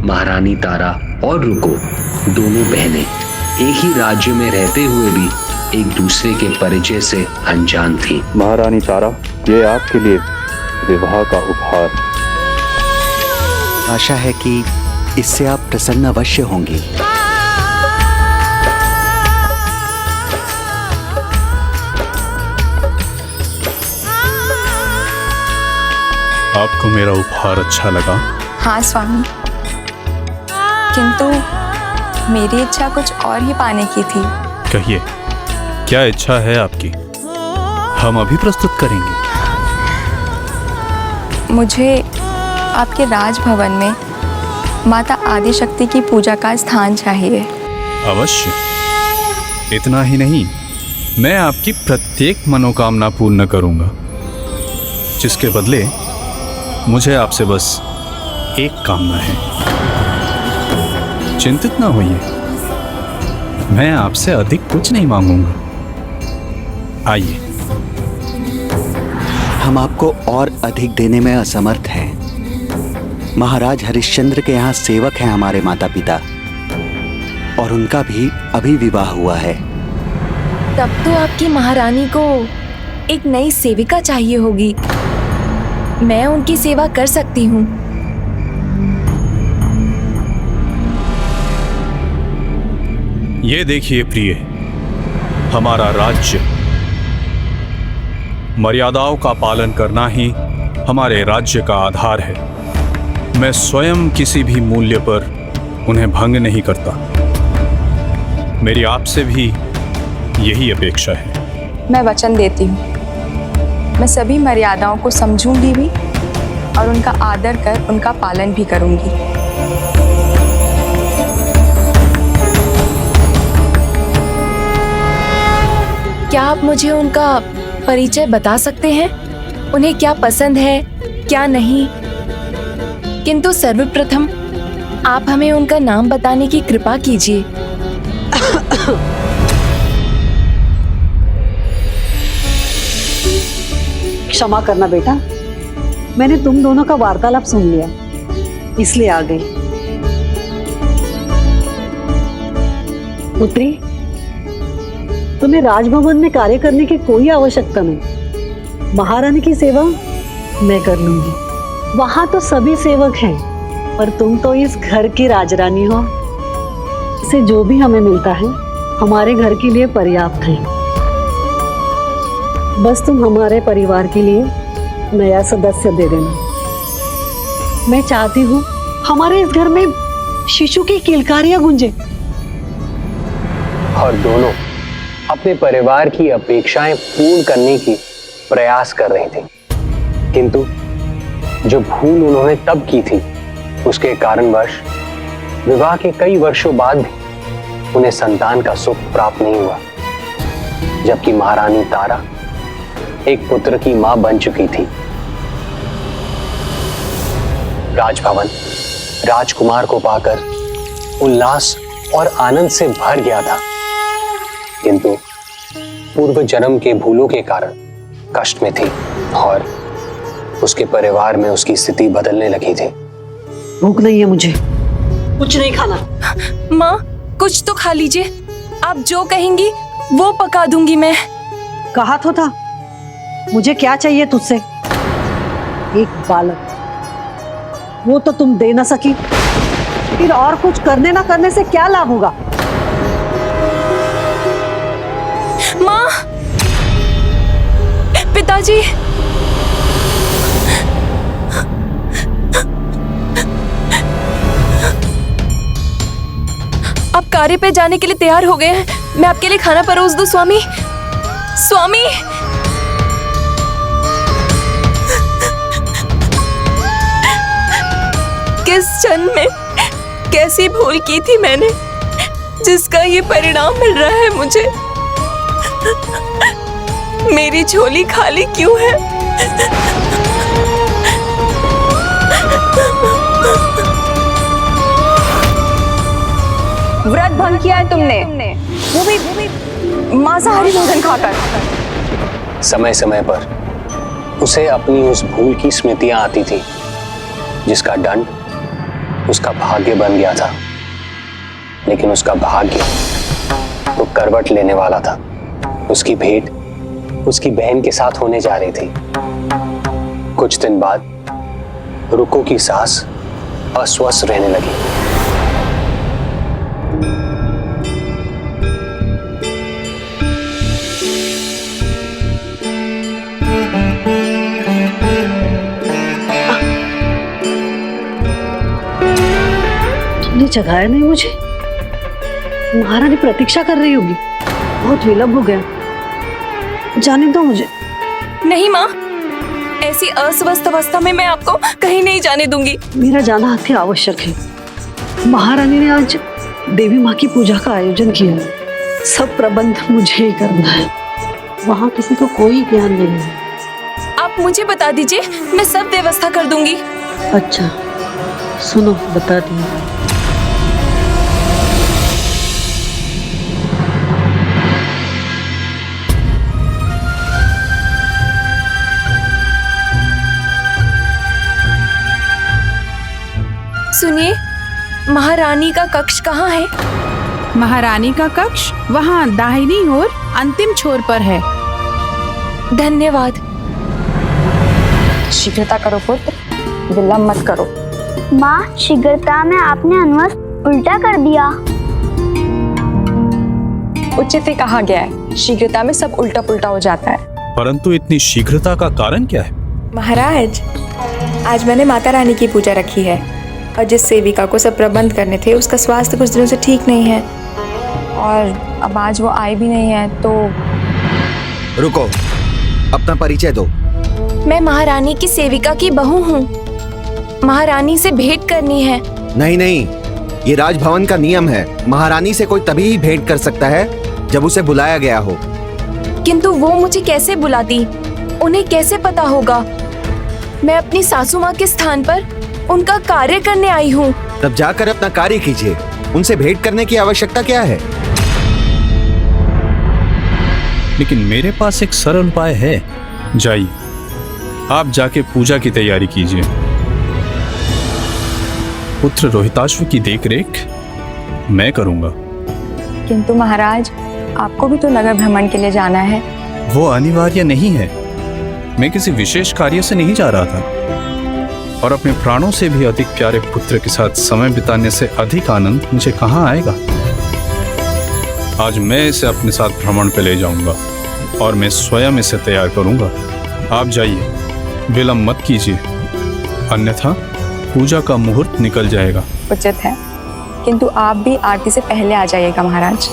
महारानी तारा और रुको दोनों बहनें एक ही राज्य में रहते हुए भी एक दूसरे के परिचय से अनजान थी। महारानी तारा, ये आपके लिए विवाह का उपहार। आशा है कि इससे आप प्रसन्न अवश्य होंगी। आपको मेरा उपहार अच्छा लगा? हाँ स्वामी, किंतु मेरी इच्छा कुछ और ही पाने की थी। कहिए, क्या इच्छा है आपकी? हम अभी प्रस्तुत करेंगे। मुझे आपके राजभवन में माता आदिशक्ति की पूजा का स्थान चाहिए। अवश्य। इतना ही नहीं, मैं आपकी प्रत्येक मनोकामना पूर्ण करूंगा, जिसके बदले मुझे आपसे बस एक कामना है। चिंतित ना होइए, मैं आपसे अधिक कुछ नहीं मांगूंगा। आइए। हम आपको और अधिक देने में असमर्थ हैं। महाराज हरिश्चंद्र के यहाँ सेवक हैं हमारे माता पिता, और उनका भी अभी विवाह हुआ है। तब तो आपकी महारानी को एक नई सेविका चाहिए होगी। मैं उनकी सेवा कर सकती हूँ। ये देखिए प्रिय, हमारा राज्य, मर्यादाओं का पालन करना ही हमारे राज्य का आधार है। मैं स्वयं किसी भी मूल्य पर उन्हें भंग नहीं करता। मेरी आपसे भी यही अपेक्षा है। मैं वचन देती हूँ, मैं सभी मर्यादाओं को समझूंगी भी और उनका आदर कर उनका पालन भी करूंगी। क्या आप मुझे उनका परिचय बता सकते हैं? उन्हें क्या पसंद है, क्या नहीं? किंतु सर्वप्रथम आप हमें उनका नाम बताने की कृपा कीजिए। क्षमा करना बेटा, मैंने तुम दोनों का वार्तालाप सुन लिया, इसलिए आ गई। पुत्री, तुम्हें राजभवन में कार्य करने की कोई आवश्यकता नहीं। महारानी की सेवा मैं कर लूंगी। वहां तो सभी सेवक हैं, पर तुम तो इस घर की राजरानी हो। इससे जो भी हमें मिलता है हमारे घर के लिए पर्याप्त है। बस तुम हमारे परिवार के लिए नया सदस्य दे देना। मैं चाहती हूँ हमारे इस घर में शिशु की किलकारियां गूंजे। और दोनों अपने परिवार की अपेक्षाएं पूर्ण करने की प्रयास कर रहे थे, किंतु जो भूल उन्होंने तब की थी उसके कारणवश विवाह के कई वर्षों बाद भी उन्हें संतान का सुख प्राप्त नहीं हुआ, जबकि महारानी तारा एक पुत्र की मां बन चुकी थी। राजभवन राजकुमार को पाकर उल्लास और आनंद से भर गया था, किंतु पूर्व जन्म के भूलों के कारण कष्ट में थी और उसके परिवार में उसकी स्थिति बदलने लगी थी। भूख नहीं है मुझे, कुछ नहीं खाना। माँ, कुछ तो खा लीजिए। आप जो कहेंगी वो पका दूंगी मैं। कहा तो था, मुझे क्या चाहिए तुझसे? एक बालक, वो तो तुम दे ना सकी, फिर और कुछ करने ना करने से क्या लाभ होगा? माँ, पिताजी, आप कार्य पे जाने के लिए तैयार हो गए हैं। मैं आपके लिए खाना परोस दूं स्वामी? स्वामी, किस जन्म में कैसी भूल की थी मैंने, जिसका ये परिणाम मिल रहा है मुझे? मेरी झोली खाली क्यों है? व्रत भंग किया है तुमने, वो भी मांसाहारी भोजन खाकर। समय समय पर उसे अपनी उस भूल की स्मृतियां आती थी, जिसका दंड उसका भाग्य बन गया था, लेकिन उसका भाग्य तो करवट लेने वाला था। उसकी भेंट उसकी बहन के साथ होने जा रही थी। कुछ दिन बाद रुको की सास अस्वस्थ रहने लगी। तुमने जगाया नहीं मुझे? महारानी प्रतीक्षा कर रही होगी, बहुत विलंब हो गया। जाने दो मुझे। नहीं माँ, ऐसी अस्वस्थ अवस्था में मैं आपको कहीं नहीं जाने दूंगी। मेरा जाना अति आवश्यक है। महारानी ने आज देवी माँ की पूजा का आयोजन किया है। सब प्रबंध मुझे ही करना है। वहाँ किसी को कोई ज्ञान नहीं है। आप मुझे बता दीजिए, मैं सब व्यवस्था कर दूंगी। अच्छा सुनो, बता दी। सुनिए, महारानी का कक्ष कहाँ है? महारानी का कक्ष वहाँ दाहिनी ओर अंतिम छोर पर है। धन्यवाद। शीघ्रता करो पुत्र, विलंब मत करो। माँ, शीघ्रता में आपने अनुवस्त्र उल्टा कर दिया। उचित ही कहा गया है, शीघ्रता में सब उल्टा पुल्टा हो जाता है। परंतु इतनी शीघ्रता का कारण क्या है? महाराज, आज मैंने माता रानी की पूजा रखी है और जिस सेविका को सब प्रबंध करने थे उसका स्वास्थ्य कुछ दिनों से ठीक नहीं है और अब आज वो आई भी नहीं है, तो रुको, अपना परिचय दो। मैं महारानी की सेविका की बहू हूँ। महारानी से भेंट करनी है। नहीं नहीं, ये राजभवन का नियम है। महारानी से कोई तभी ही भेंट कर सकता है जब उसे बुलाया गया हो। किंतु वो मुझे कैसे बुलाती? उन्हें कैसे पता होगा? मैं अपनी सासू माँ के स्थान पर उनका कार्य करने आई हूँ। तब जाकर अपना कार्य कीजिए। उनसे भेंट करने की आवश्यकता क्या है? लेकिन मेरे पास एक सरल उपाय है। जाइए, आप जाके पूजा की तैयारी कीजिए। पुत्र रोहिताश्व की देखरेख मैं करूंगा। किंतु महाराज, आपको भी तो नगर भ्रमण के लिए जाना है। वो अनिवार्य नहीं है। मैं किसी विशेष कार्य से नहीं जा रहा था और अपने प्राणों से भी अधिक प्यारे पुत्र के साथ समय बिताने से अधिक आनंद मुझे कहाँ आएगा। आज मैं इसे अपने साथ भ्रमण पे ले जाऊंगा और मैं स्वयं इसे तैयार करूंगा। आप जाइए, विलंब मत कीजिए, अन्यथा पूजा का मुहूर्त निकल जाएगा। उचित है, किंतु आप भी आरती से पहले आ जाइएगा महाराज।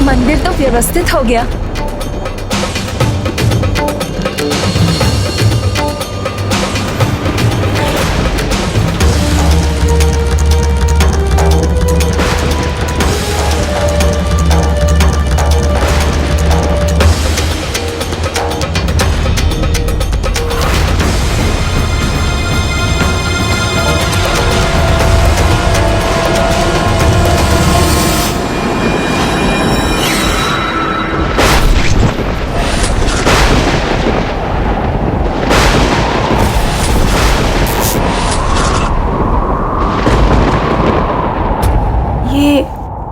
मंदिर तो व्यवस्थित हो गया।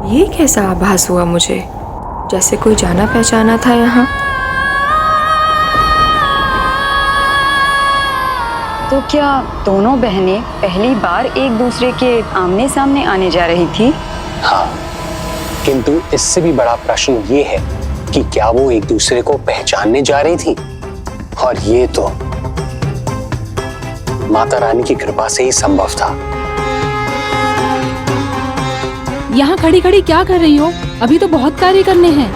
ये कैसा आभास हुआ मुझे, जैसे कोई जाना पहचाना था यहाँ। तो क्या दोनों बहनें पहली बार एक दूसरे के आमने सामने आने जा रही थी? हाँ, किंतु इससे भी बड़ा प्रश्न ये है कि क्या वो एक दूसरे को पहचानने जा रही थी, और ये तो माता रानी की कृपा से ही संभव था। यहाँ खड़ी खड़ी क्या कर रही हो? अभी तो बहुत कार्य करने हैं।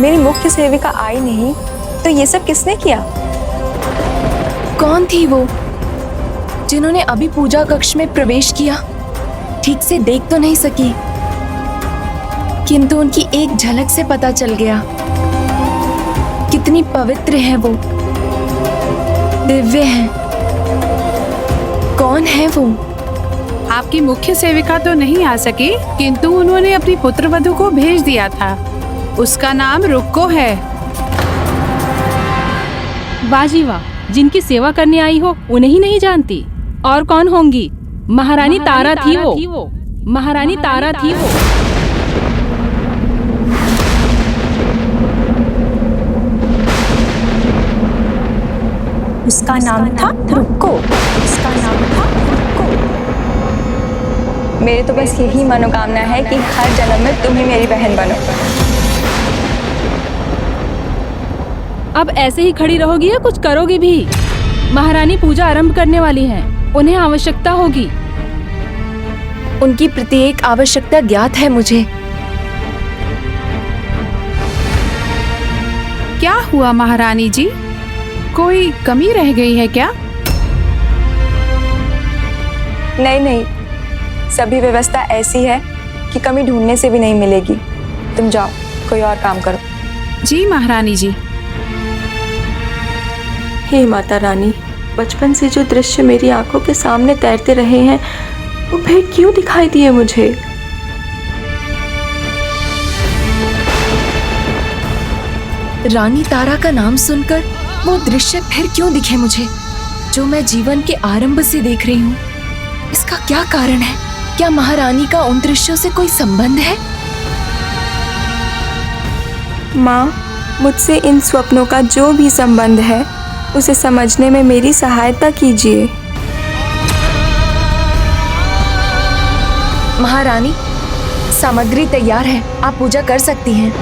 मेरी मुख्य सेविका आई नहीं तो ये सब किसने किया? कौन थी वो जिन्होंने अभी पूजा कक्ष में प्रवेश किया? ठीक से देख तो नहीं सकी, किंतु उनकी एक झलक से पता चल गया कितनी पवित्र है वो, दिव्य है। कौन है वो? आपकी मुख्य सेविका तो नहीं आ सकी, किंतु उन्होंने अपनी पुत्रवधू को भेज दिया था। उसका नाम रुक्को है। वाह जी वाह, जिनकी सेवा करने आई हो उन्हें ही नहीं जानती। और कौन होंगी? महारानी तारा थी वो। महारानी तारा थी वो। उसका नाम था रुक्को। उसका नाम था रुक्को। मेरी तो बस यही मनोकामना है कि हर जन्म में तुम ही मेरी बहन बनो। अब ऐसे ही खड़ी रहोगी या कुछ करोगी भी? महारानी पूजा आरंभ करने वाली हैं, उन्हें आवश्यकता होगी। उनकी प्रत्येक आवश्यकता ज्ञात है मुझे। क्या हुआ महारानी जी? कोई कमी रह गई है क्या? नहीं नहीं, सभी व्यवस्था ऐसी है कि कमी ढूंढने से भी नहीं मिलेगी। तुम जाओ, कोई और काम करो। जी महारानी जी। हे माता रानी, बचपन से जो दृश्य मेरी आंखों के सामने तैरते रहे हैं वो फिर क्यों दिखाई दिए मुझे? रानी तारा का नाम सुनकर वो दृश्य फिर क्यों दिखे मुझे, जो मैं जीवन के आरंभ से देख रही हूँ? इसका क्या कारण है? क्या महारानी का उन दृश्यों से कोई संबंध है? माँ, मुझसे इन स्वप्नों का जो भी संबंध है उसे समझने में मेरी सहायता कीजिए। महारानी, सामग्री तैयार है, आप पूजा कर सकती हैं।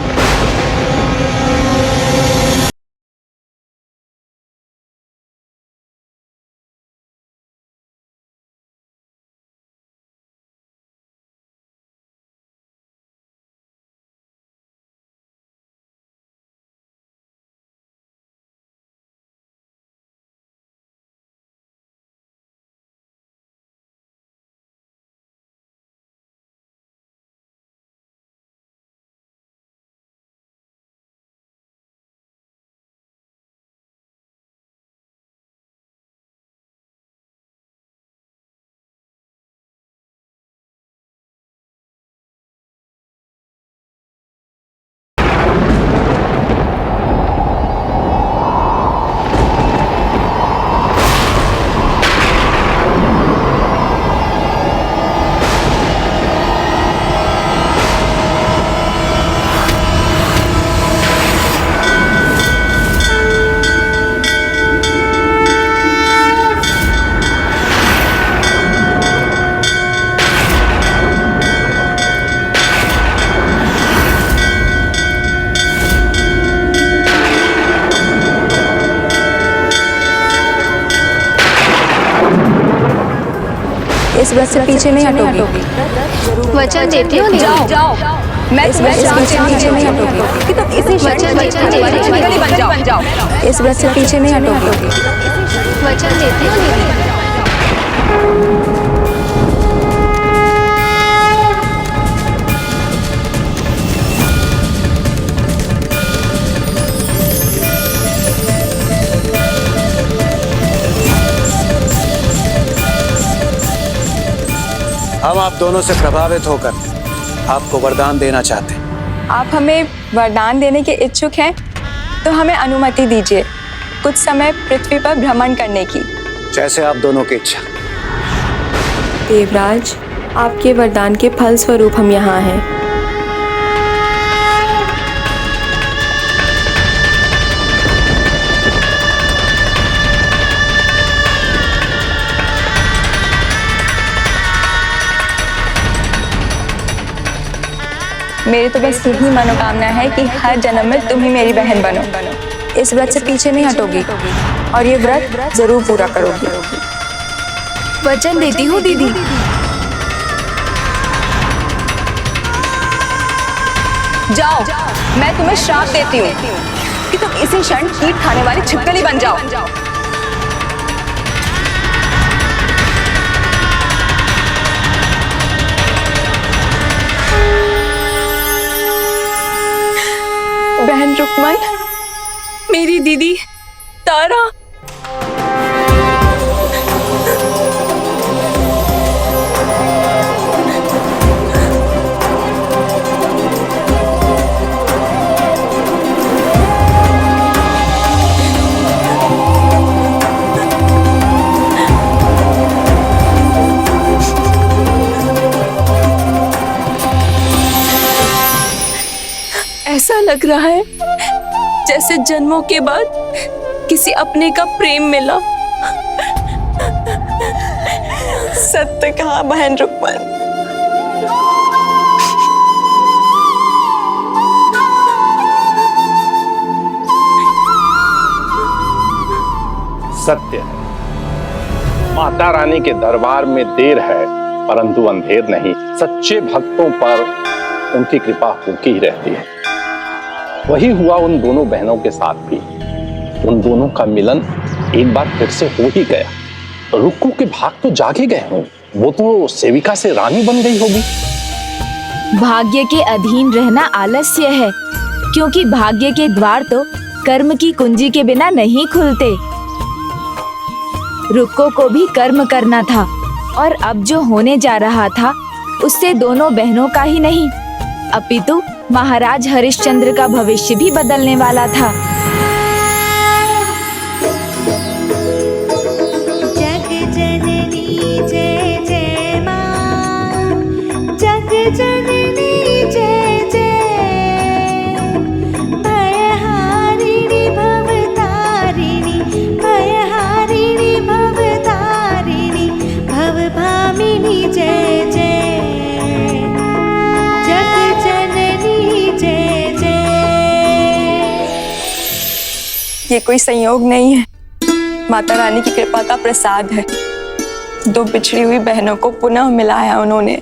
इस व्रत से पीछे नहीं हटोगी। वचन देती हो? जाओ। मैं इस व्रत से पीछे नहीं हटोगी। तो इसी वचन बन जाओ। इस व्रत से पीछे नहीं हटोगी। वचन देती हो? हम आप दोनों से प्रभावित होकर आपको वरदान देना चाहते हैं। आप हमें वरदान देने के इच्छुक हैं तो हमें अनुमति दीजिए कुछ समय पृथ्वी पर भ्रमण करने की। जैसे आप दोनों की इच्छा। देवराज, आपके वरदान के फल स्वरूप हम यहाँ हैं। मेरी तो बस यही मनोकामना है कि हर जन्म में तुम ही मेरी बहन बनो। इस व्रत से पीछे नहीं हटोगी और ये व्रत जरूर पूरा करोगी। वचन देती हूँ दीदी। जाओ, मैं तुम्हें श्राप देती हूँ कि तुम इसी क्षण कीट खाने वाली छिपकली बन जाओ। बहन रुक्मन, मेरी दीदी तारा। ऐसा लग रहा है जैसे जन्मों के बाद किसी अपने का प्रेम मिला। सत्य कहा बहन रुक्मन। सत्य है, माता रानी के दरबार में देर है परंतु अंधेर नहीं। सच्चे भक्तों पर उनकी कृपा होती ही रहती है। वही हुआ उन दोनों बहनों के साथ भी। उन दोनों का मिलन एक बार फिर से हो ही गया। रुक्कू के भाग तो जागे गए हों, वो तो सेविका से रानी बन गई होगी। भाग्य के अधीन रहना आलस्य है, क्योंकि भाग्य के द्वार तो कर्म की कुंजी के बिना नहीं खुलते। रुक्को को भी कर्म करना था और अब जो होने जा रहा था उससे दोनों बहनों का ही नहीं अपितु महाराज हरिश्चंद्र का भविष्य भी बदलने वाला था। जग जननी जय जय मां, जग जननी जय जय, भयहारिणी भवतारिणी, भयहारिणी भवतारिणी, भवभामिनी जय जय, जग जननी जय जय। ये कोई संयोग नहीं है, माता रानी की कृपा का प्रसाद है। दो बिछड़ी हुई बहनों को पुनः मिलाया उन्होंने।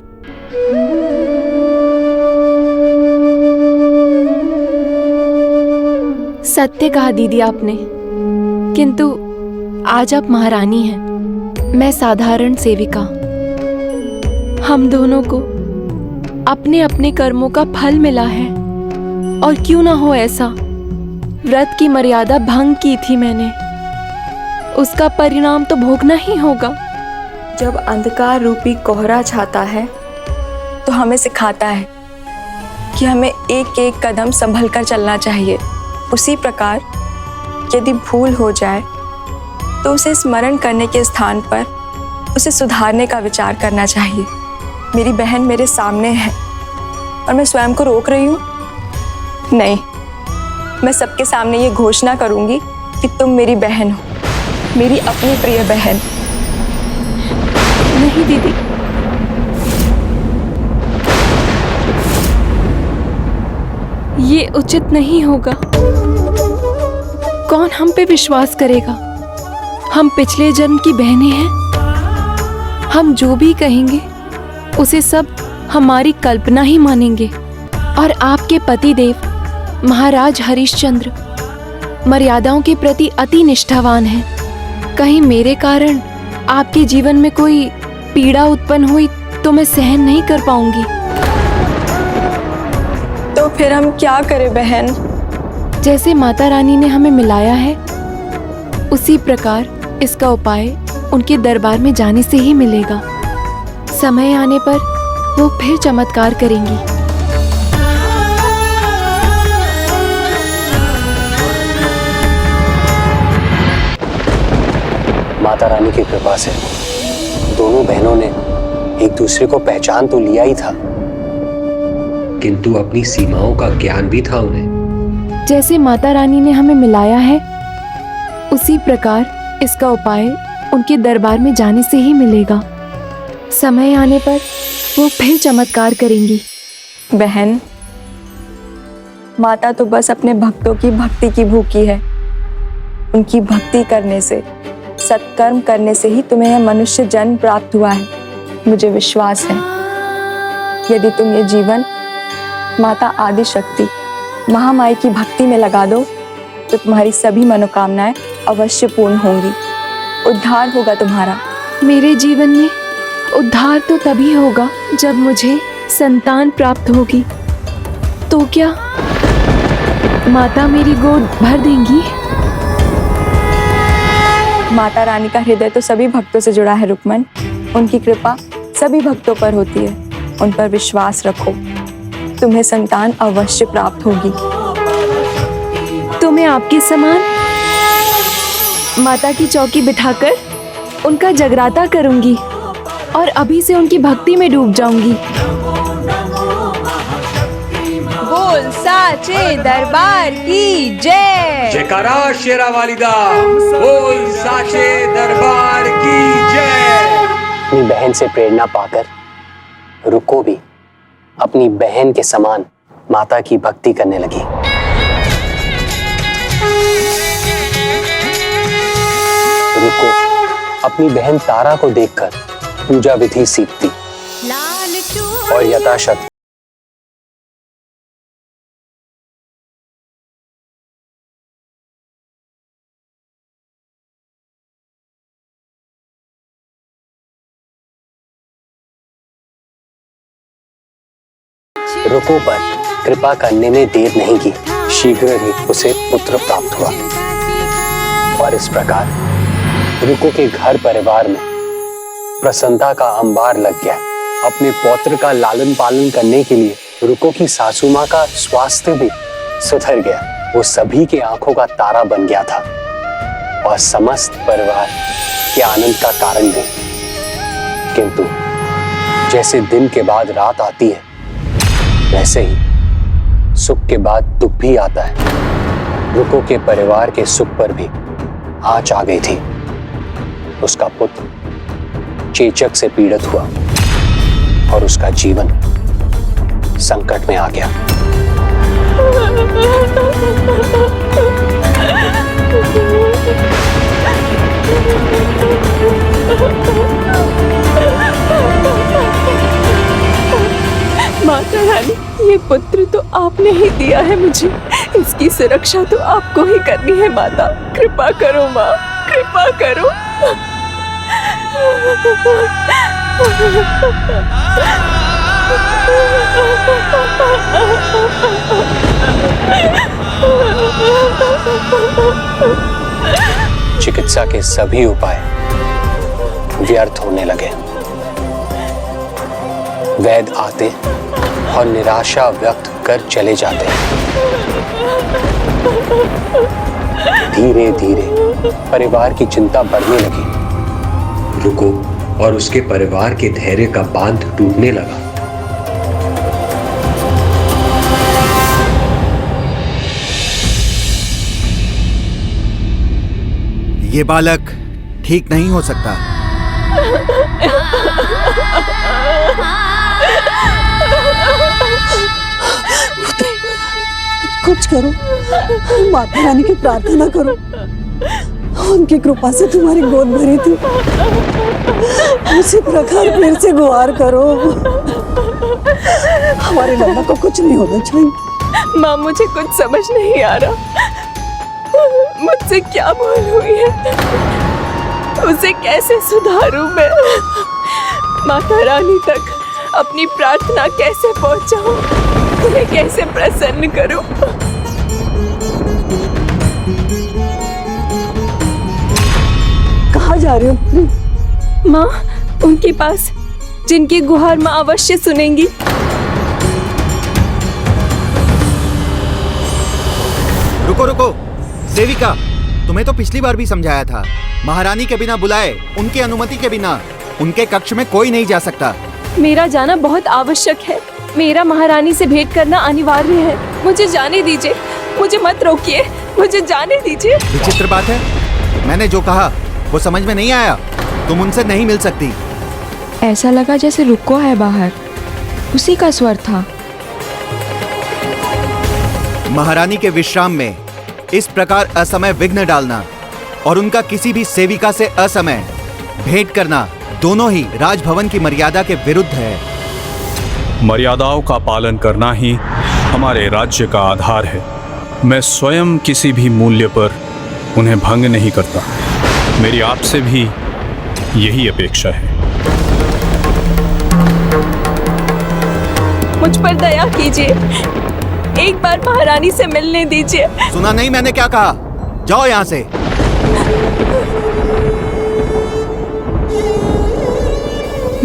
सत्य कहा दीदी आपने, किंतु आज आप महारानी हैं, मैं साधारण सेविका। हम दोनों को अपने अपने कर्मों का फल मिला है और क्यों ना हो ऐसा। व्रत की मर्यादा भंग की थी मैंने, उसका परिणाम तो भोगना ही होगा। जब अंधकार रूपी कोहरा छाता है तो हमें सिखाता है कि हमें एक एक कदम संभल कर चलना चाहिए। उसी प्रकार यदि भूल हो जाए तो उसे स्मरण करने के स्थान पर उसे सुधारने का विचार करना चाहिए। मेरी बहन मेरे सामने है और मैं स्वयं को रोक रही हूँ? नहीं, मैं सबके सामने ये घोषणा करूंगी कि तुम मेरी बहन हो, मेरी अपनी प्रिय बहन। नहीं दीदी, ये उचित नहीं होगा। कौन हम पे विश्वास करेगा? हम पिछले जन्म की बहनें हैं। हम जो भी कहेंगे उसे सब हमारी कल्पना ही मानेंगे। और आपके पतिदेव महाराज हरिश्चंद्र मर्यादाओं के प्रति अति निष्ठावान हैं। कहीं मेरे कारण आपके जीवन में कोई पीड़ा उत्पन्न हुई तो मैं सहन नहीं कर पाऊंगी। तो फिर हम क्या करें बहन? जैसे माता रानी ने हमें मिलाया है उसी प्रकार इसका उपाय उनके दरबार में जाने से ही मिलेगा। समय आने पर वो फिर चमत्कार करेंगी। माता रानी की कृपा से दोनों बहनों ने एक दूसरे को पहचान तो लिया ही था, किंतु अपनी सीमाओं का ज्ञान भी था उन्हें। जैसे माता रानी ने हमें मिलाया है उसी प्रकार इसका उपाय उनके दरबार में जाने से ही मिलेगा। समय आने पर वो फिर चमत्कार करेंगी। बहन, माता तो बस अपने भक्तों की भक्ति की भूखी है। उनकी भक्ति करने से, सत्कर्म करने से ही तुम्हें यह मनुष्य जन्म प्राप्त हुआ है। मुझे विश्वास है यदि तुम ये जीवन माता आदि शक्ति महामाई की भक्ति में लगा दो तो तुम्हारी सभी मनोकामनाएं अवश्य पूर्ण होंगी। उद्धार होगा तुम्हारा। मेरे जीवन में उद्धार तो तभी होगा जब मुझे संतान प्राप्त होगी। तो क्या माता मेरी गोद भर देंगी? माता रानी का हृदय तो सभी भक्तों से जुड़ा है रुक्मन। उनकी कृपा सभी भक्तों पर होती है। उन पर विश्वास रखो, तुम्हें संतान अवश्य प्राप्त होगी। तो मैं आपके समान माता की चौकी बिठाकर उनका जगराता करूंगी और अभी से उनकी भक्ति में डूब जाऊंगी। बोल साचे दरबार की जय। जयकारा शेरा वालिदा, बोल साचे दरबार की जय। अपनी बहन से प्रेरणा पाकर रुको भी अपनी बहन के समान माता की भक्ति करने लगी। रुको अपनी बहन तारा को देखकर पूजा विधि सीखती और यथाशक्ति रुको पर कृपा करने में देर नहीं की। शीघ्र ही उसे पुत्र प्राप्त हुआ और इस प्रकार रुको के घर परिवार में प्रसन्नता का अंबार लग गया। अपने पौत्र का लालन पालन करने के लिए रुको की सासू माँ का स्वास्थ्य भी सुधर गया। वो सभी के आंखों का तारा बन गया था और समस्त परिवार के आनंद का कारण भी। किंतु जैसे दिन के बाद रात आती है वैसे ही सुख के बाद दुख भी आता है। रुको के परिवार के सुख पर भी आंच आ गई थी। उसका पुत्र चेचक से पीड़ित हुआ और उसका जीवन संकट में आ गया। माता रानी, ये पुत्र तो आपने ही दिया है मुझे। इसकी सुरक्षा तो आपको ही करनी है माता। कृपा करो माँ, कृपा करो। चिकित्सा के सभी उपाय व्यर्थ होने लगे। वैद्य आते और निराशा व्यक्त कर चले जाते। धीरे धीरे परिवार की चिंता बढ़ने लगी। रुको और उसके परिवार के धैर्य का बांध टूटने लगा। ये बालक ठीक नहीं हो सकता। कुछ करो, माता रानी की प्रार्थना करो। उनकी कृपा से तुम्हारी गोद भरी थी। उसी प्रकार फिर से गुहार करो। हमारे लल्ला को कुछ नहीं होना चाहिए। माँ, मुझे कुछ समझ नहीं आ रहा। मुझसे क्या भूल हुई है? उसे कैसे सुधारूं मैं? माता रानी तक अपनी प्रार्थना कैसे पहुंचाऊं? उन्हें कैसे प्रसन्न करूं? कहाँ जा रही हो? माँ, उनके पास जिनकी गुहार माँ अवश्य सुनेंगी। रुको रुको, सेविका, तुम्हें तो पिछली बार भी समझाया था। महारानी के बिना बुलाए, उनकी अनुमति के बिना उनके कक्ष में कोई नहीं जा सकता। मेरा जाना बहुत आवश्यक है। मेरा महारानी से भेंट करना अनिवार्य है। मुझे जाने दीजिए, मुझे मत रोकिए, मुझे जाने दीजिए। विचित्र बात है, मैंने जो कहा वो समझ में नहीं आया। तुम उनसे नहीं मिल सकती। ऐसा लगा जैसे रुको है बाहर, उसी का स्वर था। महारानी के विश्राम में इस प्रकार असमय विघ्न डालना और उनका किसी भी सेविका से असमय भेंट करना दोनों ही राजभवन की मर्यादा के विरुद्ध है। मर्यादाओं का पालन करना ही हमारे राज्य का आधार है। मैं स्वयं किसी भी मूल्य पर उन्हें भंग नहीं करता। मेरी आपसे भी यही अपेक्षा है। मुझ पर दया कीजिए, एक बार महारानी से मिलने दीजिए। सुना नहीं मैंने क्या कहा? जाओ यहाँ से।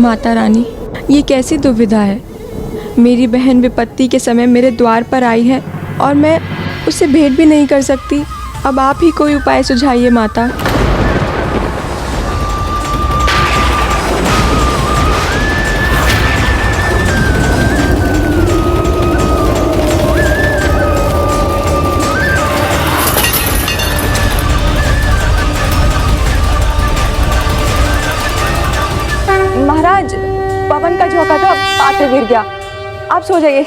माता रानी, ये कैसी दुविधा है? मेरी बहन विपत्ति के समय मेरे द्वार पर आई है और मैं उससे भेंट भी नहीं कर सकती। अब आप ही कोई उपाय सुझाइए माता। महाराज, पवन का झोंका था, पात्र गिर गया। आप सो जाइए।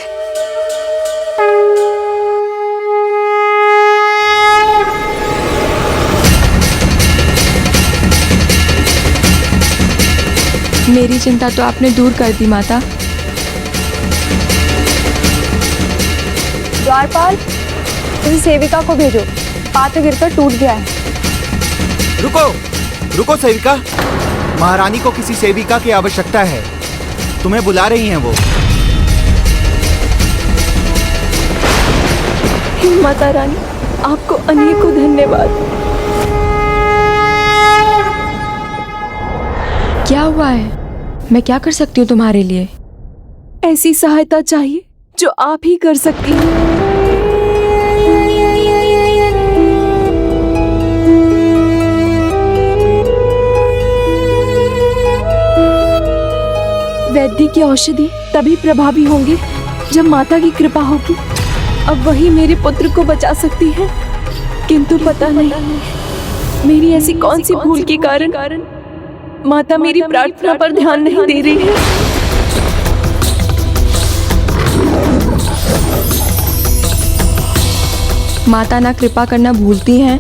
मेरी चिंता तो आपने दूर कर दी माता। द्वारपाल, किसी सेविका को भेजो, पात्र गिरकर टूट गया है। रुको रुको सेविका, महारानी को किसी सेविका की आवश्यकता है। तुम्हें बुला रही हैं वो। हे माता रानी, आपको अनेकों धन्यवाद। क्या हुआ है? मैं क्या कर सकती हूँ तुम्हारे लिए? ऐसी सहायता चाहिए जो आप ही कर सकती हैं। वैद्य की औषधि तभी प्रभावी होंगी जब माता की कृपा होगी। अब वही मेरे पुत्र को बचा सकती है, किंतु पता नहीं मेरी ऐसी कौन सी भूल के कारण माता मेरी प्रार्थना पर ध्यान नहीं दे रही है। माता ना कृपा करना भूलती हैं,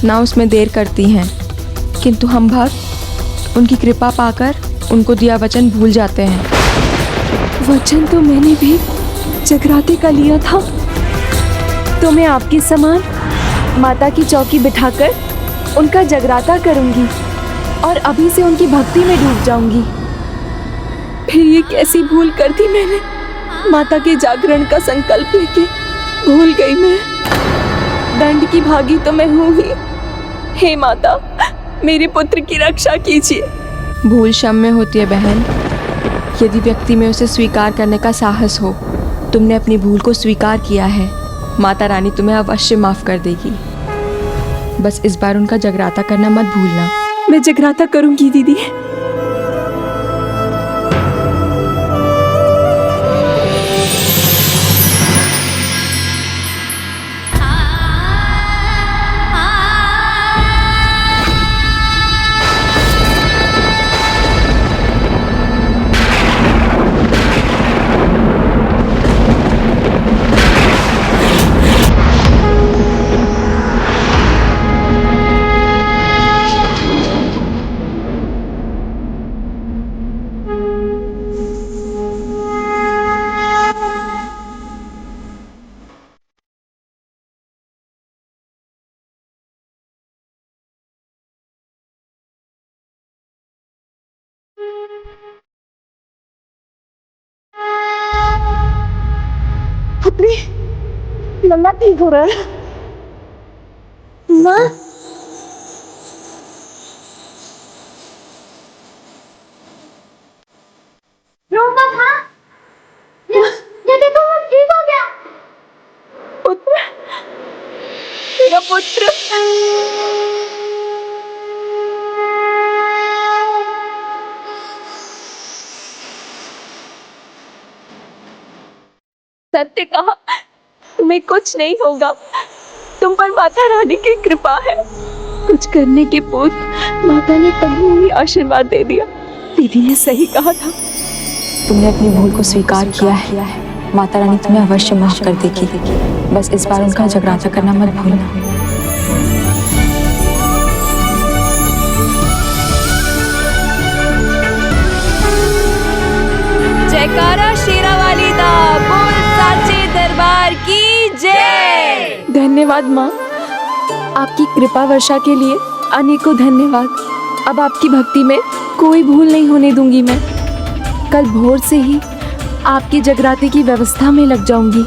ना उसमें देर करती हैं, किंतु हम भक्त उनकी कृपा पाकर उनको दिया वचन भूल जाते हैं। वचन तो मैंने भी जगराते का लिया था, तो मैं आपके समान माता की चौकी बिठाकर उनका जगराता करूंगी और अभी से उनकी भक्ति में डूब जाऊंगी। फिर ये कैसी भूल कर दी मैंने? माता के जागरण का संकल्प लेके भूल गई मैं। दंड की भागी तो मैं हूं ही। हे माता, मेरे पुत्र की रक्षा कीजिए। भूल क्षम में होती है बहन, यदि व्यक्ति में उसे स्वीकार करने का साहस हो। तुमने अपनी भूल को स्वीकार किया है, माता रानी तुम्हें अवश्य माफ कर देगी। बस इस बार उनका जगराता करना मत भूलना। मैं जगराता करूंगी दीदी। पुत्री, मम्मा ठीक हो रहा है? माँ, रोमा था? ये देखो, वो ठीक हो गया। पुत्र, मेरा पुत्र। सत्य कहा, तुम्हें कुछ नहीं होगा। तुम पर माता रानी की कृपा है। कुछ करने के पूर्व माता ने पहले ही आशीर्वाद दे दिया। दीदी ने सही कहा था। तुमने अपनी भूल को स्वीकार किया है, माता रानी तुम्हें अवश्य माफ कर देगी। बस इस बार उनका जगराता करना मत भूलना। जयकारा शेरावाली दा, बोल साचे दरबार की जय। धन्यवाद माँ, आपकी कृपा वर्षा के लिए अनेकों धन्यवाद। अब आपकी भक्ति में कोई भूल नहीं होने दूंगी मैं। कल भोर से ही आपकी जगराते की व्यवस्था में लग जाऊंगी।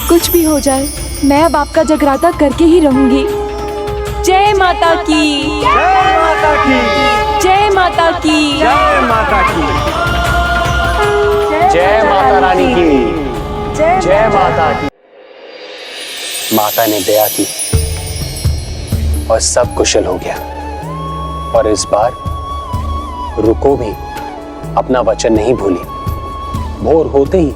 कुछ भी हो जाए मैं अब आपका जगराता करके ही रहूंगी। जय माता की, जय माता की, जय माता की, जय माता की, जय माता रानी की, जय माता की। माता ने दया की और सब कुशल हो गया। और इस बार रुको भी अपना वचन नहीं भूली। भोर होते ही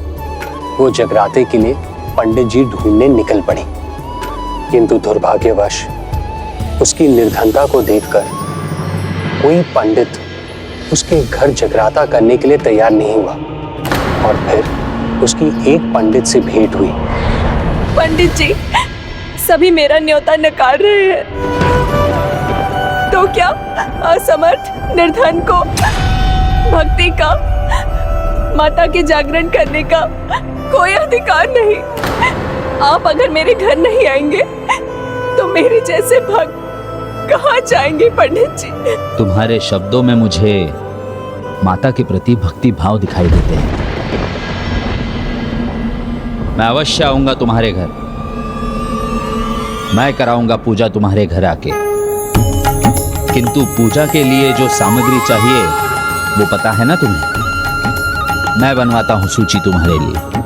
वो जगराते के लिए पंडित जी ढूंढने निकल पड़ी, किंतु दुर्भाग्यवश उसकी निर्धनता को देखकर कोई पंडित उसके घर जगराता करने के लिए तैयार नहीं हुआ। और फिर उसकी एक पंडित से भेंट हुई। पंडित जी, सभी मेरा न्योता नकार रहे हैं, तो क्या असमर्थ निर्धन को भक्ति का, माता के जागरण करने का कोई अधिकार नहीं? आप अगर मेरे घर नहीं आएंगे तो मेरे जैसे भक्त कहाँ जाएंगे पंडित जी? तुम्हारे शब्दों में मुझे माता के प्रति भक्ति भाव दिखाई देते हैं। मैं अवश्य आऊंगा तुम्हारे घर। मैं कराऊंगा पूजा तुम्हारे घर आके। किंतु पूजा के लिए जो सामग्री चाहिए वो पता है ना तुम्हें? मैं बनवाता हूँ सूची तुम्हारे लिए।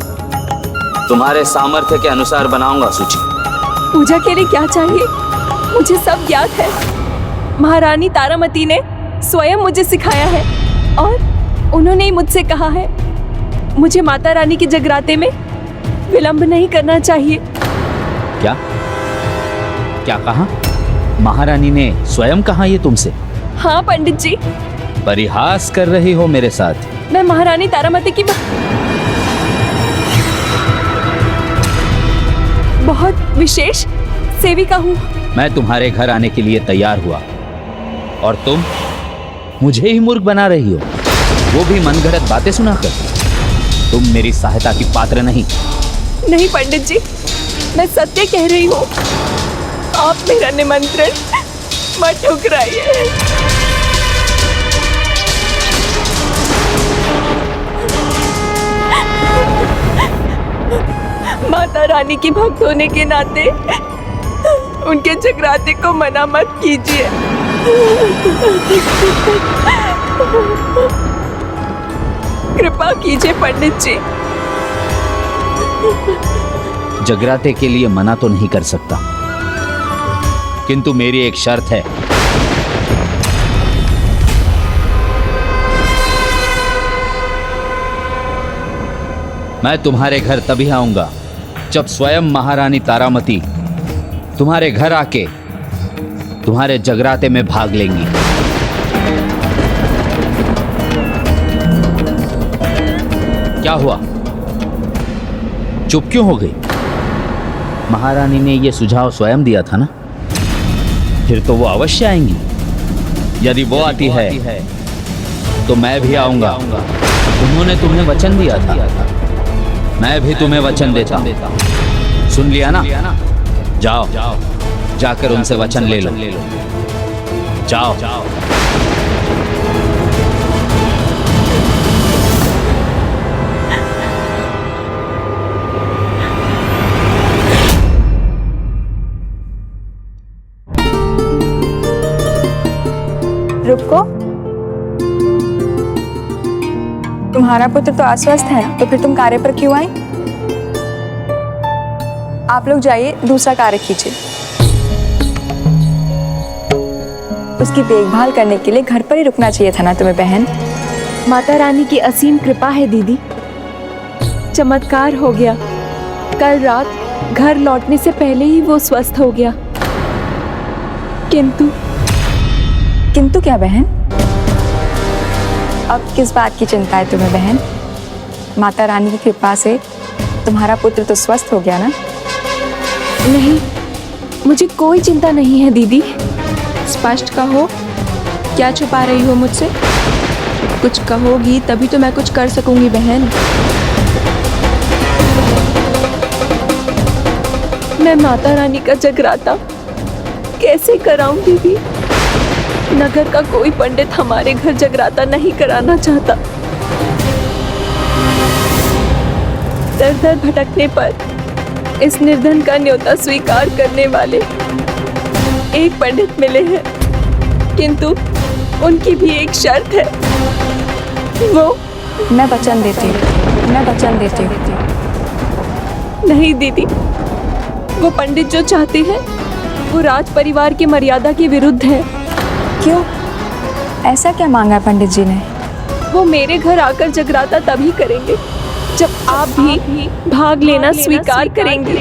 तुम्हारे सामर्थ्य के अनुसार बनाऊंगा सूची। पूजा के लिए क्या चाहिए मुझे सब ज्ञात है। महारानी तारामती ने स्वयं मुझे सिखाया है और उन्होंने ही मुझसे कहा है मुझे माता रानी के जगराते में विलंब नहीं करना चाहिए। क्या क्या कहा? महारानी ने स्वयं कहा ये तुमसे? हाँ पंडित जी। परिहास कर रही हो मेरे साथ? मैं महारानी तारामती की बहुत विशेष सेविका हूँ। मैं तुम्हारे घर आने के लिए तैयार हुआ और तुम मुझे ही मूर्ख बना रही हो, वो भी मनगढ़ंत बातें सुनाकर। तुम मेरी सहायता की पात्र नहीं। नहीं पंडित जी, मैं सत्य कह रही हूँ। आप मेरा निमंत्रण मत ठुकराइए। माता रानी की भक्त होने के नाते उनके जगराते को मना मत कीजिए। कृपा कीजिए पंडित जी। जगराते के लिए मना तो नहीं कर सकता, किंतु मेरी एक शर्त है। मैं तुम्हारे घर तभी आऊंगा जब स्वयं महारानी तारामती तुम्हारे घर आके तुम्हारे जगराते में भाग लेंगी। क्या हुआ? चुप क्यों हो गई? महारानी ने यह सुझाव स्वयं दिया था ना, फिर तो वो अवश्य आएंगी। यदि वो आती है तो मैं भी आऊंगा। उन्होंने तुम्हें वचन दिया था, मैं भी तुम्हें वचन देता हूं। सुन लिया ना? जाओ जाकर उनसे वचन ले लो। जाओ। रुको, तुम्हारा पुत्र तो अस्वस्थ है, तो फिर तुम कार्य पर क्यों आई? आप लोग जाइए, दूसरा कार्य कीजिए। उसकी देखभाल करने के लिए घर पर ही रुकना चाहिए था ना तुम्हें बहन। माता रानी की असीम कृपा है दीदी, चमत्कार हो गया। कल रात घर लौटने से पहले ही वो स्वस्थ हो गया। किंतु क्या बहन? अब किस बात की चिंता है तुम्हें बहन? माता रानी की कृपा से तुम्हारा पुत्र तो स्वस्थ हो गया ना? नहीं, मुझे कोई चिंता नहीं है दीदी। स्पष्ट कहो, क्या छुपा रही हो मुझसे? कुछ कहोगी तभी तो मैं कुछ कर सकूंगी बहन। मैं माता रानी का जगराता कैसे कराऊं दीदी? नगर का कोई पंडित हमारे घर जगराता नहीं कराना चाहता। दर दर भटकने पर इस निर्धन का न्योता स्वीकार करने वाले एक पंडित मिले हैं, किंतु उनकी भी एक शर्त है। वो मैं वचन देती हूँ, मैं वचन देती हूँ। नहीं दीदी, वो पंडित जो चाहते हैं वो राज परिवार की मर्यादा के विरुद्ध है। क्यों? ऐसा क्या मांगा है पंडित जी ने? वो मेरे घर आकर जगराता तभी करेंगे जब आप भी भाग लेना स्वीकार करेंगे।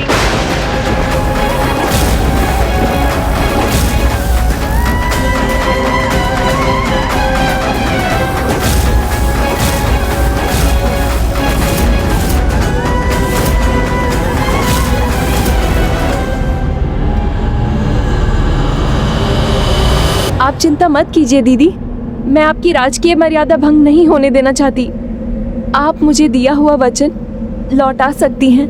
आप चिंता मत कीजिए दीदी, मैं आपकी राजकीय मर्यादा भंग नहीं होने देना चाहती। आप मुझे दिया हुआ वचन लौटा सकती हैं।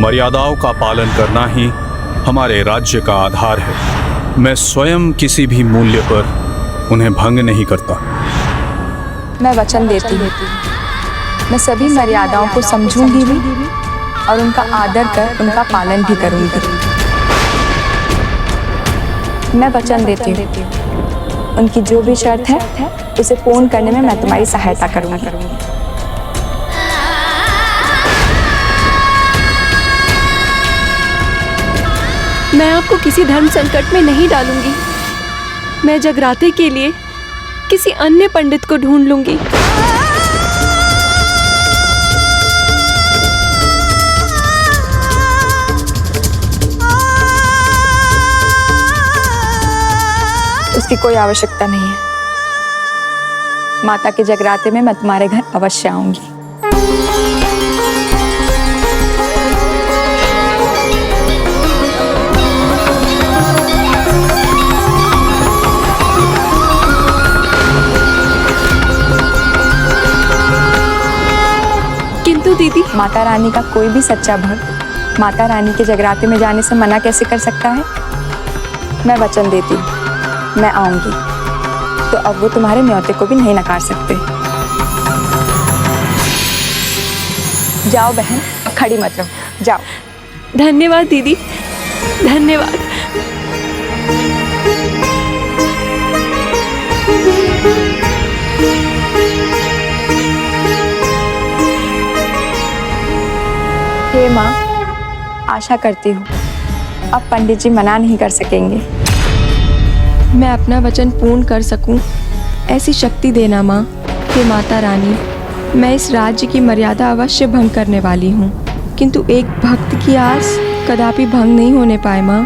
मर्यादाओं का पालन करना ही हमारे राज्य का आधार है। मैं स्वयं किसी भी मूल्य पर उन्हें भंग नहीं करता। मैं वचन देती हूँ, मैं सभी मर्यादाओं को समझूंगी भी और उनका आदर कर उनका पालन भी करूंगी। मैं वचन देती हूँ, उनकी जो भी शर्त है उसे पूर्ण करने में मैं तुम्हारी सहायता करूंगी। मैं आपको किसी धर्म संकट में नहीं डालूंगी। मैं जगराते के लिए किसी अन्य पंडित को ढूंढ लूंगी। उसकी कोई आवश्यकता नहीं है। माता के जगराते में मैं तुम्हारे घर अवश्य आऊंगी। किंतु दीदी, माता रानी का कोई भी सच्चा भक्त माता रानी के जगराते में जाने से मना कैसे कर सकता है? मैं वचन देती हूँ, मैं आऊंगी, तो अब वो तुम्हारे न्योते को भी नहीं नकार सकते। जाओ बहन, खड़ी मत रहो, जाओ। धन्यवाद दीदी, धन्यवाद। हे माँ, आशा करती हूँ अब पंडित जी मना नहीं कर सकेंगे। मैं अपना वचन पूर्ण कर सकूं, ऐसी शक्ति देना माँ। हे माता रानी, मैं इस राज्य की मर्यादा अवश्य भंग करने वाली हूँ, किंतु एक भक्त की आस कदापि भंग नहीं होने पाए माँ।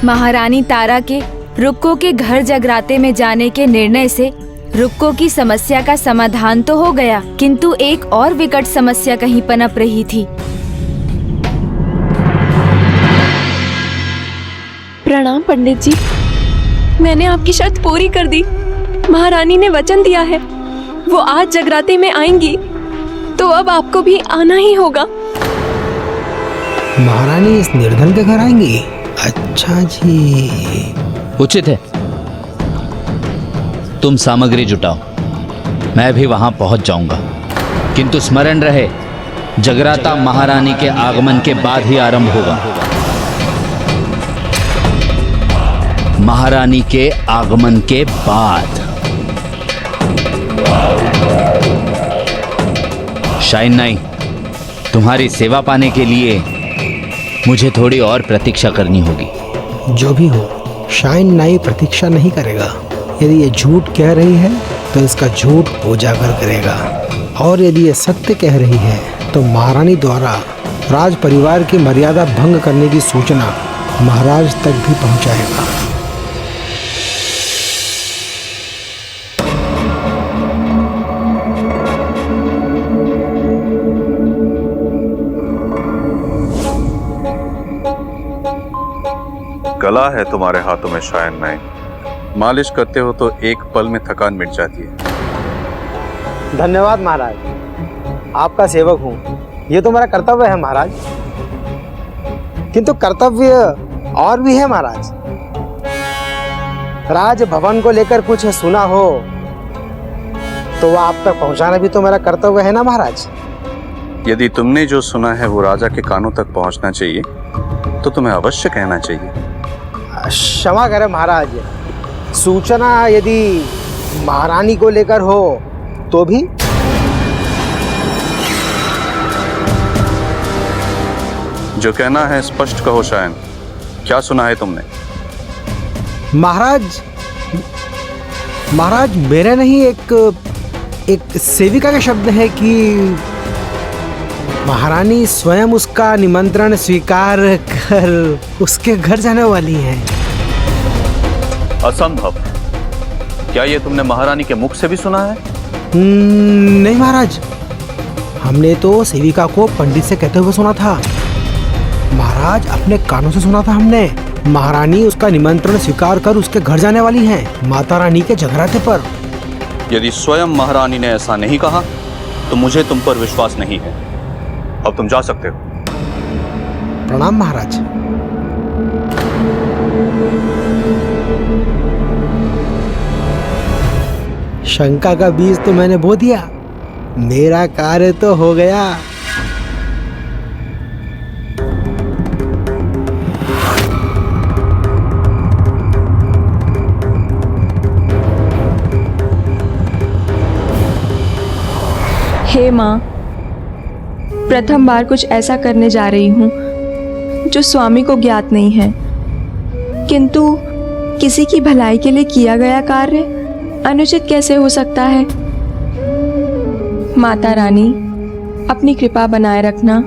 महारानी तारा के रुक्को के घर जगराते में जाने के निर्णय से रुक्को की समस्या का समाधान तो हो गया, किंतु एक और विकट समस्या कहीं पनप रही थी। प्रणाम पंडित जी, मैंने आपकी शर्त पूरी कर दी। महारानी ने वचन दिया है वो आज जगराते में आएंगी, तो अब आपको भी आना ही होगा। महारानी इस निर्धन के घर आएंगी? अच्छा जी, उचित है। तुम सामग्री जुटाओ, मैं भी वहां पहुंच जाऊंगा, किंतु स्मरण रहे जगराता महारानी के आगमन के बाद ही आरंभ होगा। महारानी के आगमन के बाद। शाइन नाई, तुम्हारी सेवा पाने के लिए मुझे थोड़ी और प्रतीक्षा करनी होगी। जो भी हो, शाइन नाई प्रतीक्षा नहीं करेगा। यदि ये झूठ कह रही है तो इसका झूठ उजागर करेगा, और यदि ये सत्य कह रही है तो महारानी द्वारा राज परिवार की मर्यादा भंग करने की सूचना महाराज तक भी पहुंचाएगा। कला है तुम्हारे हाथों में शायन नाई। मालिश करते हो तो एक पल में थकान मिट जाती है। धन्यवाद महाराज, आपका सेवक हूँ, ये तो मेरा कर्तव्य है महाराज। किंतु कर्तव्य और भी है महाराज। राज भवन को लेकर कुछ सुना हो तो वह आप तक पहुंचाना भी तो मेरा कर्तव्य है ना महाराज। यदि तुमने जो सुना है वो राजा के कानों तक पहुंचना चाहिए तो तुम्हें अवश्य कहना चाहिए। क्षमा करें महाराज, सूचना यदि महारानी को लेकर हो तो भी। जो कहना है स्पष्ट कहो शायन, क्या सुना है तुमने? महाराज मेरे नहीं, एक सेविका के शब्द है कि महारानी स्वयं उसका निमंत्रण स्वीकार कर उसके घर जाने वाली हैं। असंभव। क्या ये तुमने महारानी के मुख से भी सुना है? नहीं महाराज, हमने तो सेविका को पंडित से कहते हुए सुना था महाराज, अपने कानों से सुना था हमने। महारानी उसका निमंत्रण स्वीकार कर उसके घर जाने वाली हैं, माता रानी के जगराते पर। यदि स्वयं महारानी ने ऐसा नहीं कहा तो मुझे तुम पर विश्वास नहीं है। अब तुम जा सकते हो। प्रणाम महाराज। शंका का बीज तो मैंने बो दिया, मेरा कार्य तो हो गया। हे माँ, प्रथम बार कुछ ऐसा करने जा रही हूँ जो स्वामी को ज्ञात नहीं है, किंतु किसी की भलाई के लिए किया गया कार्य अनुचित कैसे हो सकता है? माता रानी, अपनी कृपा बनाए रखना।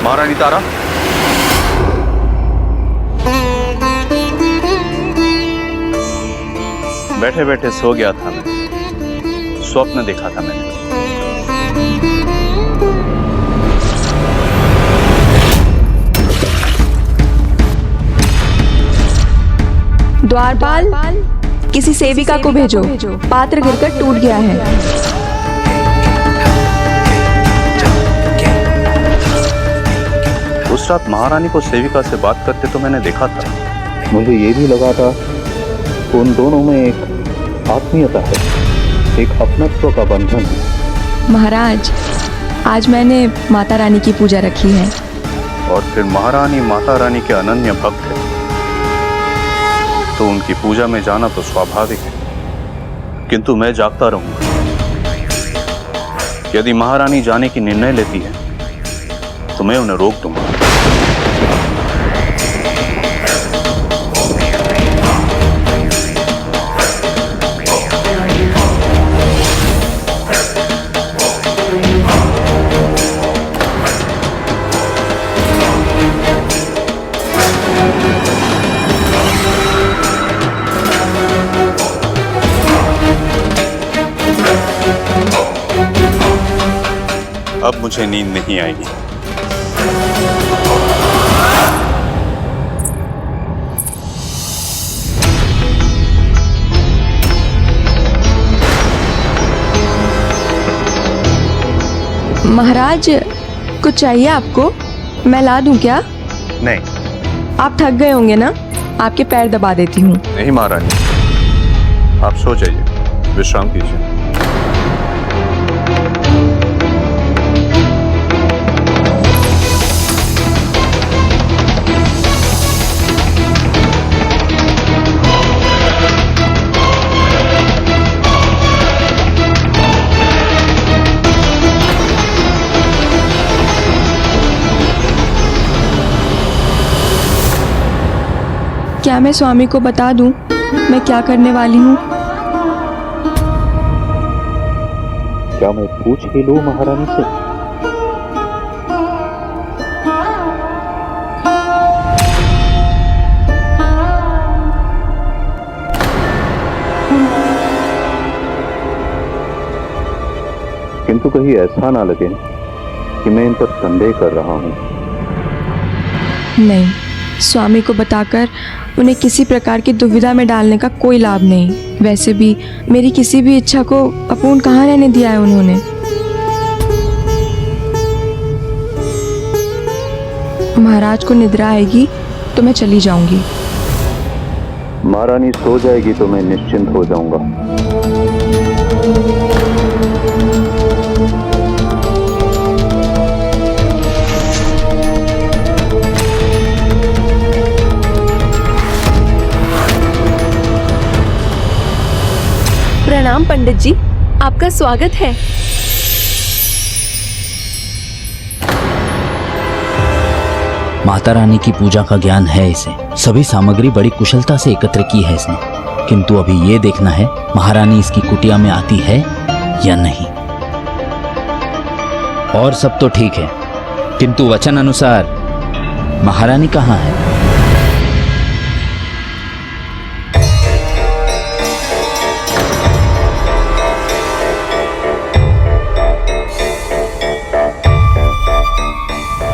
महारानी तारा, बैठे बैठे सो गया था मैं, स्वप्न देखा था मैंने। द्वारपाल, किसी सेविका को भेजो, पात्र गिरकर टूट गया है। उस रात महारानी को सेविका से बात करते तो मैंने देखा था। मुझे ये भी लगा था कि उन दोनों में एक आत्मीयता है, एक अपनत्व का बंधन है। महाराज, आज मैंने माता रानी की पूजा रखी है। और फिर महारानी माता रानी के अनन्य भक्त है, तो उनकी पूजा में जाना तो स्वाभाविक है। किंतु मैं जागता रहूंगा। यदि महारानी जाने की निर्णय लेती है तो मैं उन्हें रोक दूंगा। अब मुझे नींद नहीं आएगी। महाराज, कुछ चाहिए आपको? मैं ला दूं क्या? नहीं। आप थक गए होंगे ना, आपके पैर दबा देती हूँ। नहीं महारानी, आप सो जाइए, विश्राम कीजिए। क्या मैं स्वामी को बता दूं मैं क्या करने वाली हूँ? क्या मैं पूछ ही लूं महारानी से? किंतु कहीं ऐसा ना लगे कि मैं इन पर संदेह कर रहा हूँ। नहीं, स्वामी को बताकर उन्हें किसी प्रकार की दुविधा में डालने का कोई लाभ नहीं। वैसे भी मेरी किसी भी इच्छा को अपूर्ण कहाँ रहने दिया है उन्होंने। महाराज को निद्रा आएगी तो मैं चली जाऊंगी। महारानी सो जाएगी तो मैं निश्चिंत हो जाऊंगा। प्रणाम पंडित जी, आपका स्वागत है। माता रानी की पूजा का ज्ञान है इसे। सभी सामग्री बड़ी कुशलता से एकत्र की है इसने, किंतु अभी ये देखना है महारानी इसकी कुटिया में आती है या नहीं। और सब तो ठीक है, किंतु वचन अनुसार महारानी कहाँ है?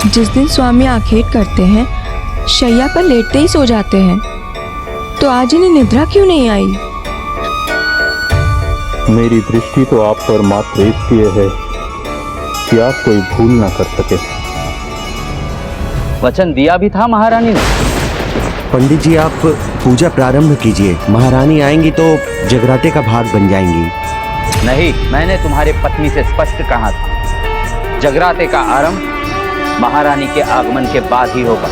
जिस दिन स्वामी आखेट करते हैं, शैया पर लेटते ही सो जाते हैं, तो आज इन्हें निद्रा क्यों नहीं आई? मेरी दृष्टि तो आप पर मात्र इसलिए है कि आप कोई भूल ना कर सके। वचन दिया भी था महारानी ने। पंडित जी, आप पूजा प्रारंभ कीजिए। महारानी आएंगी तो जगराते का भाग बन जाएंगी। नहीं, मैंने तुम्हारे पत्नी से स्पष्ट कहा था, जगराते का आरंभ महारानी के आगमन के बाद ही होगा।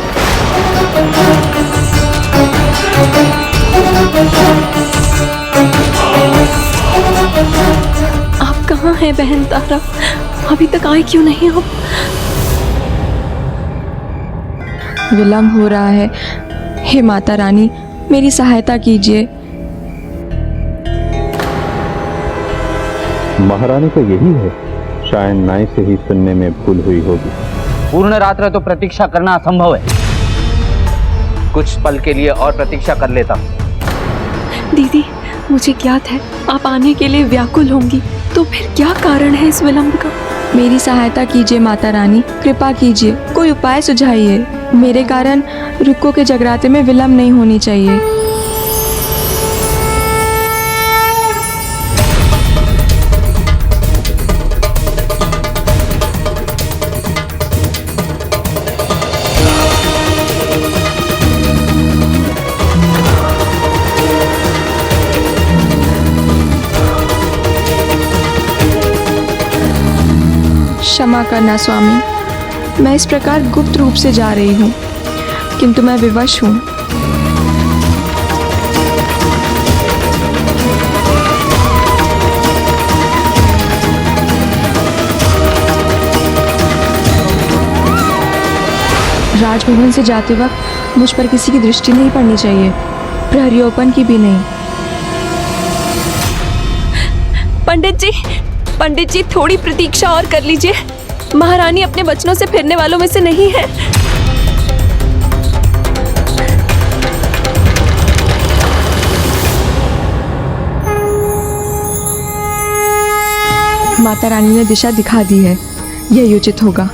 आप कहाँ हैं बहन तारा? अभी तक आए क्यों नहीं हो? विलंब हो रहा है। हे माता रानी, मेरी सहायता कीजिए। महारानी का यही है, शायद नाई से ही सुनने में भूल हुई होगी। पूर्ण रात्र तो प्रतीक्षा करना असंभव है। कुछ पल के लिए और प्रतीक्षा कर लेता। दीदी, मुझे ज्ञात है आप आने के लिए व्याकुल होंगी, तो फिर क्या कारण है इस विलंब का? मेरी सहायता कीजिए माता रानी, कृपा कीजिए, कोई उपाय सुझाइए। मेरे कारण रुक्को के जगराते में विलंब नहीं होनी चाहिए। क्षमा करना स्वामी, मैं इस प्रकार गुप्त रूप से जा रही हूँ, किंतु मैं विवश हूँ। राजभवन से जाते वक्त मुझ पर किसी की दृष्टि नहीं पड़नी चाहिए, प्रहरियोपन की भी नहीं। पंडित जी, थोड़ी प्रतीक्षा और कर लीजिए। महारानी अपने वचनों से फिरने वालों में से नहीं है। माता रानी ने दिशा दिखा दी है, यही उचित होगा।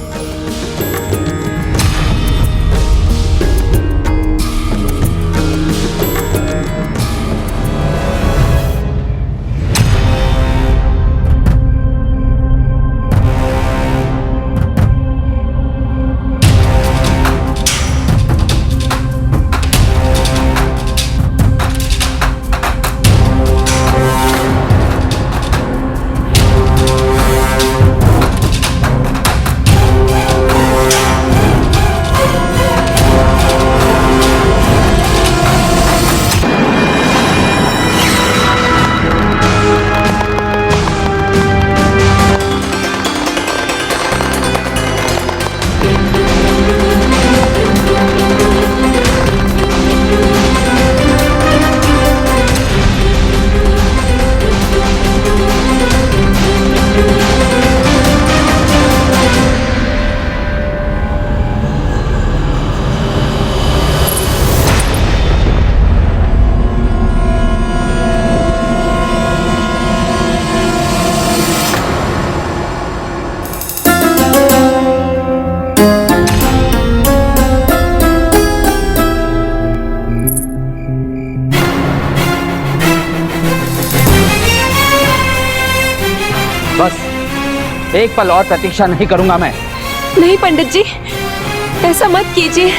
एक पल और प्रतीक्षा नहीं करूंगा मैं। नहीं पंडित जी, ऐसा मत कीजिए,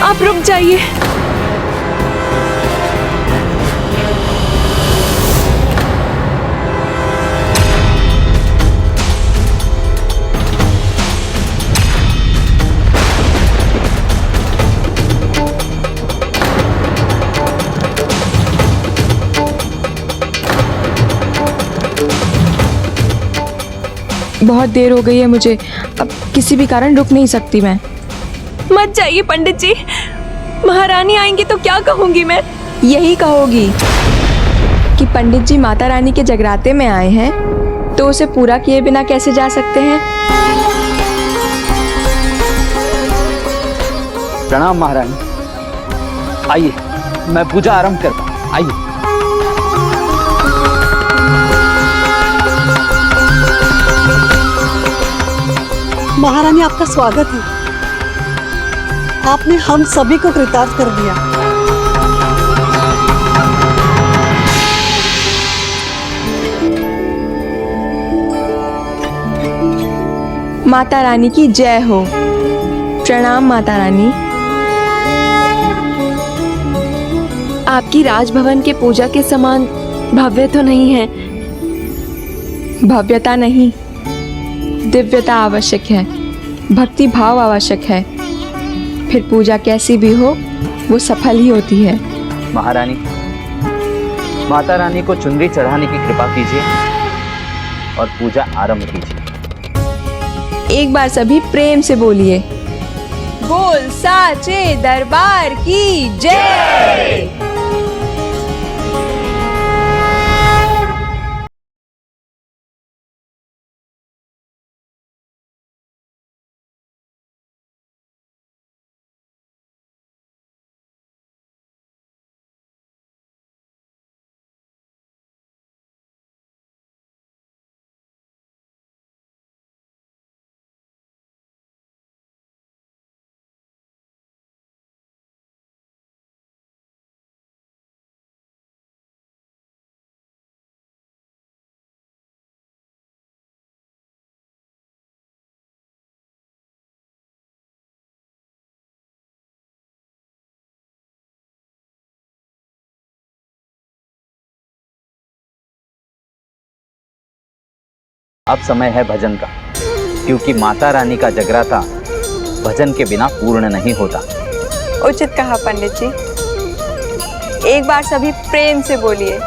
आप रुक जाइए। बहुत देर हो गई है मुझे, अब किसी भी कारण रुक नहीं सकती मैं। मत जाइए पंडित जी, महारानी आएंगी तो क्या कहूंगी मैं? यही कहोगी कि पंडित जी माता रानी के जगराते में आए हैं, तो उसे पूरा किए बिना कैसे जा सकते हैं? प्रणाम महारानी। आइए, मैं पूजा आरंभ करता हूं। आइए। महारानी, आपका स्वागत है। आपने हम सभी को कृतार्थ कर दिया। माता रानी की जय हो। प्रणाम माता रानी। आपकी राजभवन के पूजा के समान भव्य तो नहीं है। भव्यता नहीं, दिव्यता आवश्यक है, भक्ति भाव आवश्यक है। फिर पूजा कैसी भी हो, वो सफल ही होती है। महारानी, माता रानी को चुनरी चढ़ाने की कृपा कीजिए और पूजा आरंभ कीजिए। एक बार सभी प्रेम से बोलिए, बोल साचे दरबार की जय। अब समय है भजन का, क्योंकि माता रानी का जगराता भजन के बिना पूर्ण नहीं होता। उचित कहा पंडित जी। एक बार सभी प्रेम से बोलिए,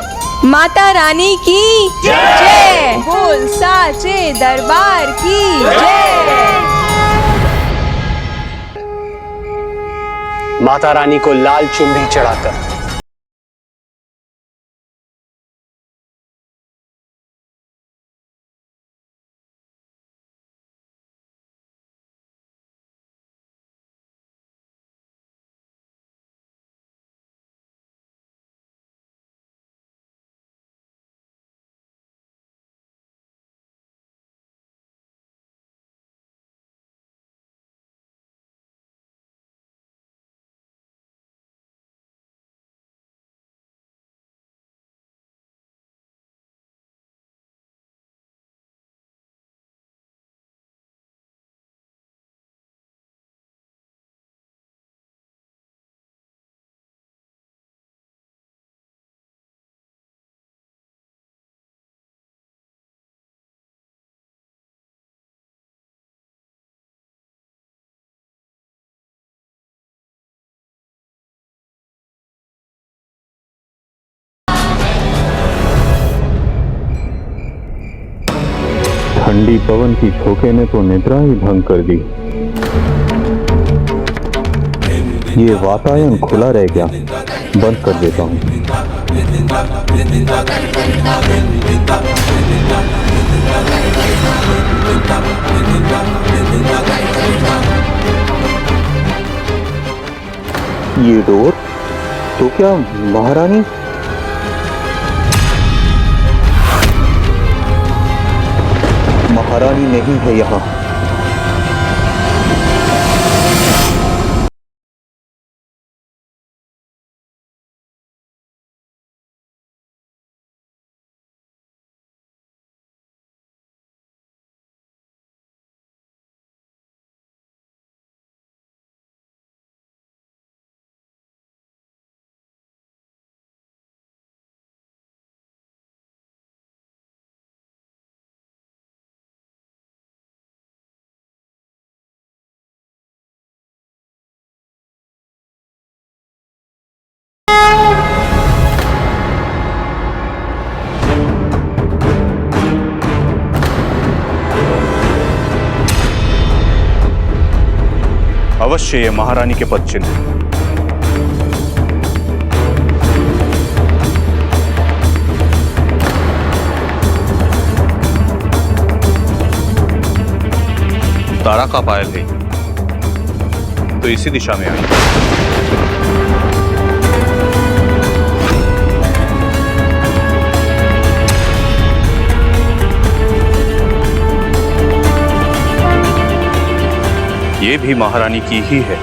माता रानी की जय। बोल साचे दरबार की जय। माता रानी को लाल चुनरी चढ़ाकर ठंडी पवन की झोंके ने तो निद्रा ही भंग कर दी। ये वातायन खुला रह गया, बंद कर देता हूँ। ये डोर तो क्या महारानी? महारानी नहीं है यहाँ। अवश्य ये महारानी के पद चिन्ह है। तारा का पायल है तो इसी दिशा में आई। ये भी महारानी की ही है।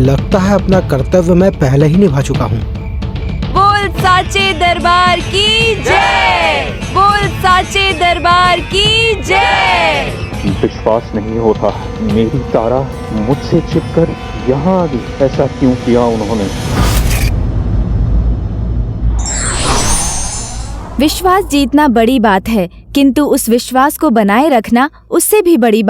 लगता है अपना कर्तव्य मैं पहले ही निभा चुका हूँ। बोल साचे दरबार की जय। बोल साचे दरबार की जय। विश्वास नहीं होता, मेरी तारा मुझसे छिपकर यहाँ आ गई। ऐसा क्यों किया उन्होंने? विश्वास जीतना बड़ी बात है, किंतु उस विश्वास को बनाए रखना उससे भी बड़ी